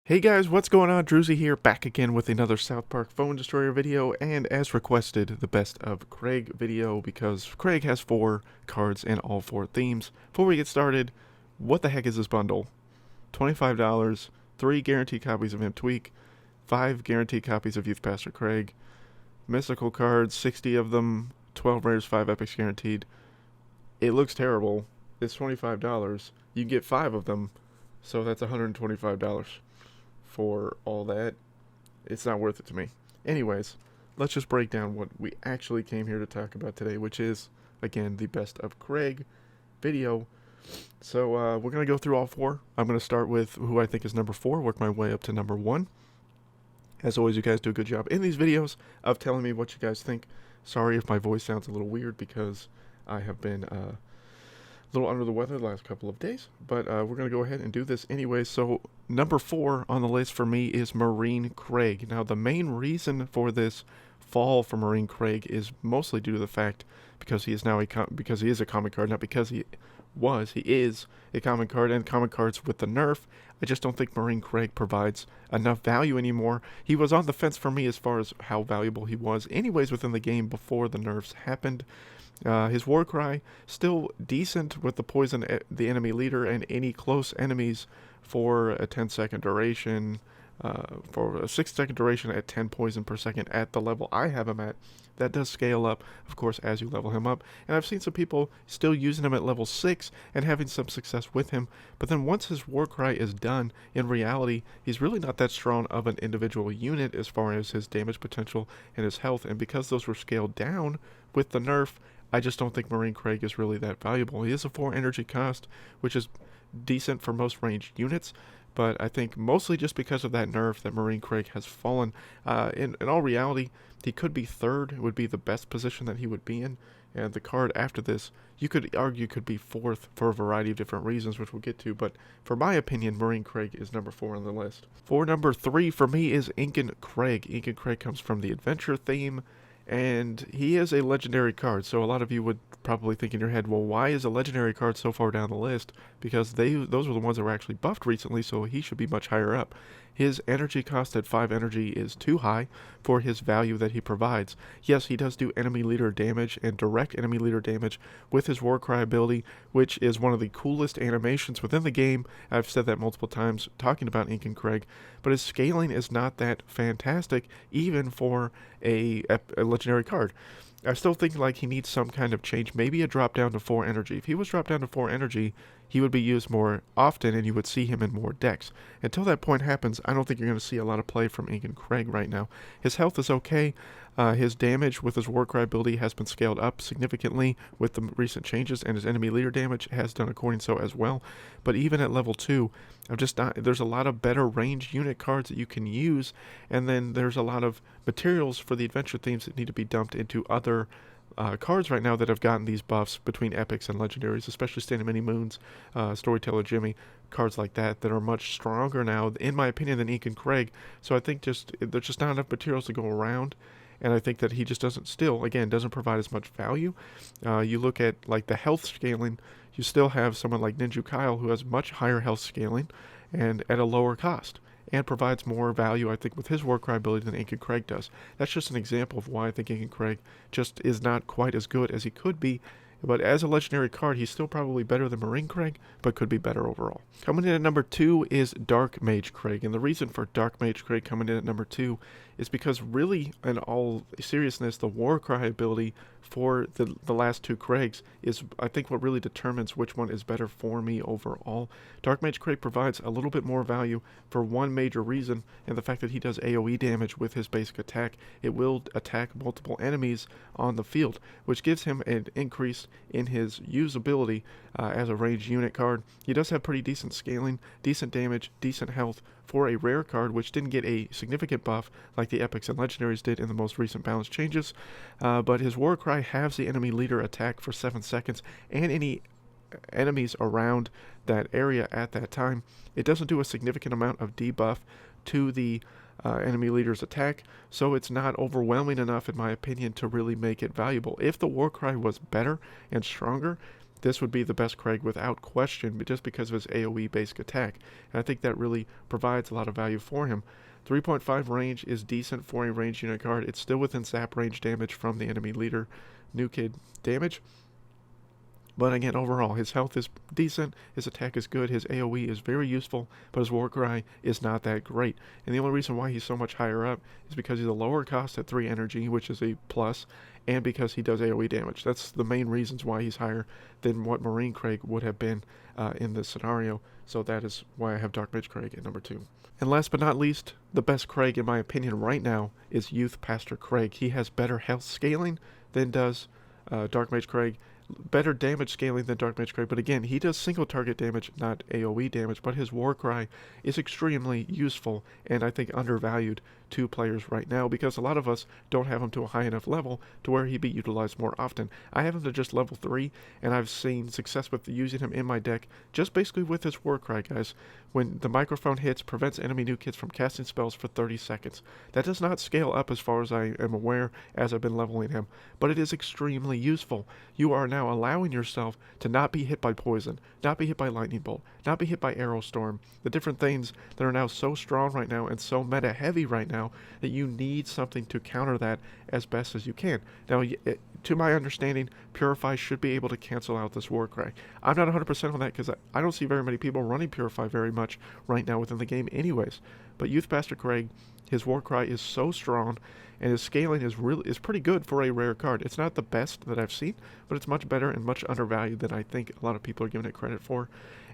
Hey guys, what's going on? Druzy here, back again with another South Park Phone Destroyer video, and as requested, the Best of Craig video, because Craig has 4 cards in all 4 themes. Before we get started, what the heck is this bundle? $25, 3 guaranteed copies of Imp Tweak, 5 guaranteed copies of Youth Pastor Craig, mystical cards, 60 of them, 12 rares, 5 epics guaranteed. It looks terrible. It's $25. You get 5 of them, so that's $125. For all that, it's not worth it to me. Anyways, let's just break down what we actually came here to talk about today, which is, again, the Best of Craig video. So we're going to go through all 4. I'm going to start with who I think is number 4, work my way up to number 1. As always, you guys do a good job in these videos of telling me what you guys think. Sorry if my voice sounds a little weird because I have been a little under the weather the last couple of days, but we're going to go ahead and do this anyway. So number 4 on the list for me is Marine Craig. Now the main reason for this fall for Marine Craig is mostly due to the fact because he is now because he is a common card, not because he is a common card, and common cards with the nerf. I just don't think Marine Craig provides enough value anymore. He was on the fence for me as far as how valuable he was anyways within the game before the nerfs happened. His war cry, still decent with the poison the enemy leader and any close enemies for a 10-second duration, for a 6-second duration at 10 poison per second at the level I have him at. That does scale up, of course, as you level him up. And I've seen some people still using him at level 6 and having some success with him. But then once his war cry is done, in reality, he's really not that strong of an individual unit as far as his damage potential and his health. And because those were scaled down with the nerf, I just don't think Marine Craig is really that valuable. He is a 4 energy cost, which is decent for most ranged units, but I think mostly just because of that nerf that Marine Craig has fallen. In all reality, he could be 3rd. It would be the best position that he would be in. And the card after this, you could argue could be 4th for a variety of different reasons, which we'll get to. But for my opinion, Marine Craig is number 4 on the list. For number 3 for me is Incan Craig. Incan Craig comes from the adventure theme, and he is a legendary card. So a lot of you would probably think in your head, well, why is a legendary card so far down the list? Because those were the ones that were actually buffed recently, so he should be much higher up. His energy cost at 5 energy is too high for his value that he provides. Yes, he does do enemy leader damage and direct enemy leader damage with his war cry ability, which is one of the coolest animations within the game. I've said that multiple times talking about Incan Craig, but his scaling is not that fantastic even for a legendary card. I still think like he needs some kind of change, maybe a drop down to 4 energy. If he was dropped down to 4 energy, he would be used more often and you would see him in more decks. Until that point happens, I don't think you're going to see a lot of play from Incan Craig right now. His health is okay. His damage with his Warcry ability has been scaled up significantly with the recent changes, and his enemy leader damage has done according so as well. But even at level 2, there's a lot of better ranged unit cards that you can use, and then there's a lot of materials for the adventure themes that need to be dumped into other cards right now that have gotten these buffs between epics and legendaries, especially Stand of Many Moons, Storyteller Jimmy, cards like that are much stronger now, in my opinion, than Incan Craig. So I think there's just not enough materials to go around, and I think that he just doesn't provide as much value. You look at like the health scaling, you still have someone like Ninja Kyle who has much higher health scaling and at a lower cost, and provides more value, I think, with his Warcry ability than Incan Craig does. That's just an example of why I think Incan Craig just is not quite as good as he could be. But as a legendary card, he's still probably better than Marine Craig, but could be better overall. Coming in at number 2 is Dark Mage Craig. And the reason for Dark Mage Craig coming in at number 2 is because really, in all seriousness, the Warcry ability for the last 2 Craigs is, I think, what really determines which one is better for me overall. Dark Mage Craig provides a little bit more value for one major reason, and the fact that he does AoE damage with his basic attack. It will attack multiple enemies on the field, which gives him an increase in his usability as a ranged unit card. He does have pretty decent scaling, decent damage, decent health for a rare card, which didn't get a significant buff like the epics and legendaries did in the most recent balance changes. But his Warcry halves the enemy leader attack for 7 seconds, and any enemies around that area at that time. It doesn't do a significant amount of debuff to the enemy leader's attack, so it's not overwhelming enough, in my opinion, to really make it valuable. If the Warcry was better and stronger, this would be the best Craig without question, but just because of his AoE basic attack. And I think that really provides a lot of value for him. 3.5 range is decent for a ranged unit card. It's still within sap range damage from the enemy leader new kid damage. But again, overall, his health is decent, his attack is good, his AoE is very useful, but his Warcry is not that great. And the only reason why he's so much higher up is because he's a lower cost at 3 energy, which is a plus, and because he does AoE damage. That's the main reasons why he's higher than what Marine Craig would have been in this scenario. So that is why I have Dark Mage Craig at number 2. And last but not least, the best Craig in my opinion right now is Youth Pastor Craig. He has better health scaling than does Dark Mage Craig. Better damage scaling than Dark Mage Craig, but again, he does single target damage, not AoE damage, but his Warcry is extremely useful and I think undervalued to players right now because a lot of us don't have him to a high enough level to where he'd be utilized more often. I have him to just level 3, and I've seen success with using him in my deck just basically with his Warcry, guys. When the microphone hits, prevents enemy new kits from casting spells for 30 seconds. That does not scale up as far as I am aware as I've been leveling him, but it is extremely useful. You are now allowing yourself to not be hit by poison, not be hit by lightning bolt, not be hit by arrow storm, the different things that are now so strong right now and so meta heavy right now that you need something to counter that as best as you can. Now, to my understanding, Purify should be able to cancel out this Warcry. I'm not 100% on that because I don't see very many people running Purify very much right now within the game anyways. But Youth Pastor Craig, his Warcry is so strong and his scaling is pretty good for a rare card. It's not the best that I've seen, but it's much better and much undervalued than I think a lot of people are giving it credit for.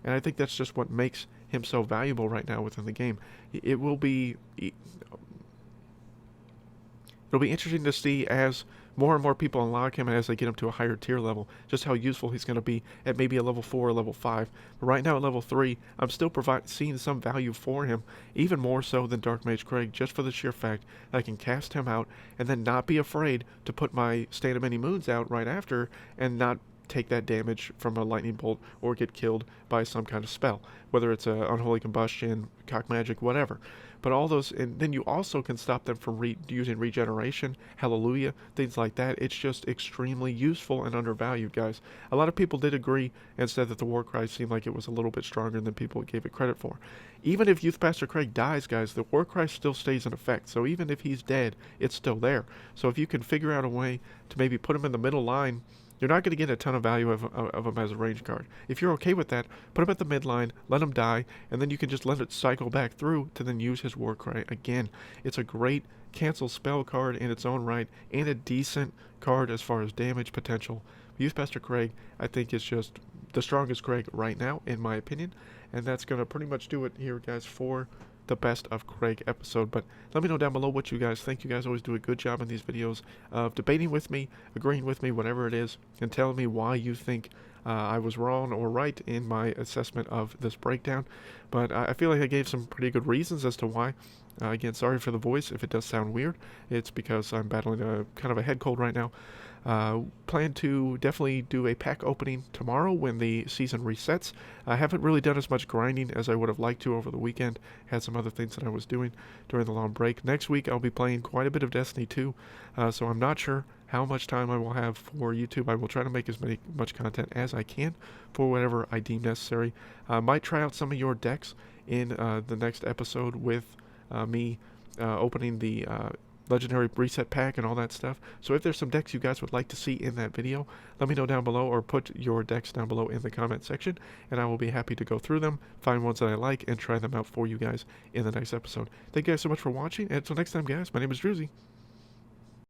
And I think that's just what makes him so valuable right now within the game. It'll be interesting to see as more and more people unlock him and as they get him to a higher tier level, just how useful he's going to be at maybe a level 4 or level 5. But right now at level 3, I'm still seeing some value for him, even more so than Dark Mage Craig, just for the sheer fact that I can cast him out and then not be afraid to put my Stand of Many Moons out right after and not take that damage from a lightning bolt or get killed by some kind of spell, whether it's a Unholy Combustion, Cock Magic, whatever. But all those, and then you also can stop them from using regeneration, hallelujah, things like that. It's just extremely useful and undervalued, guys. A lot of people did agree and said that the Warcry seemed like it was a little bit stronger than people gave it credit for. Even if Youth Pastor Craig dies, guys, the Warcry still stays in effect. So even if he's dead, it's still there. So if you can figure out a way to maybe put him in the middle line, you're not going to get a ton of value of him as a range card. If you're okay with that, put him at the midline, let him die, and then you can just let it cycle back through to then use his Warcry again. It's a great cancel spell card in its own right, and a decent card as far as damage potential. Youth Pastor Craig, I think, is just the strongest Craig right now, in my opinion, and that's going to pretty much do it here, guys, for the Best of Craig episode. But let me know down below what you guys think. You guys always do a good job in these videos of debating with me, agreeing with me, whatever it is, and telling me why you think I was wrong or right in my assessment of this breakdown. But I feel like I gave some pretty good reasons as to why. Again, sorry for the voice if it does sound weird. It's because I'm battling a kind of a head cold right now. Plan to definitely do a pack opening tomorrow when the season resets. I haven't really done as much grinding as I would have liked to over the weekend. Had some other things that I was doing during the long break. Next week I'll be playing quite a bit of Destiny 2, so I'm not sure how much time I will have for YouTube. I will try to make as much content as I can for whatever I deem necessary. I might try out some of your decks in the next episode with me opening the Legendary Reset Pack and all that stuff. So if there's some decks you guys would like to see in that video, let me know down below or put your decks down below in the comment section, and I will be happy to go through them, find ones that I like, and try them out for you guys in the next episode. Thank you guys so much for watching, and until next time, guys, my name is Druzy.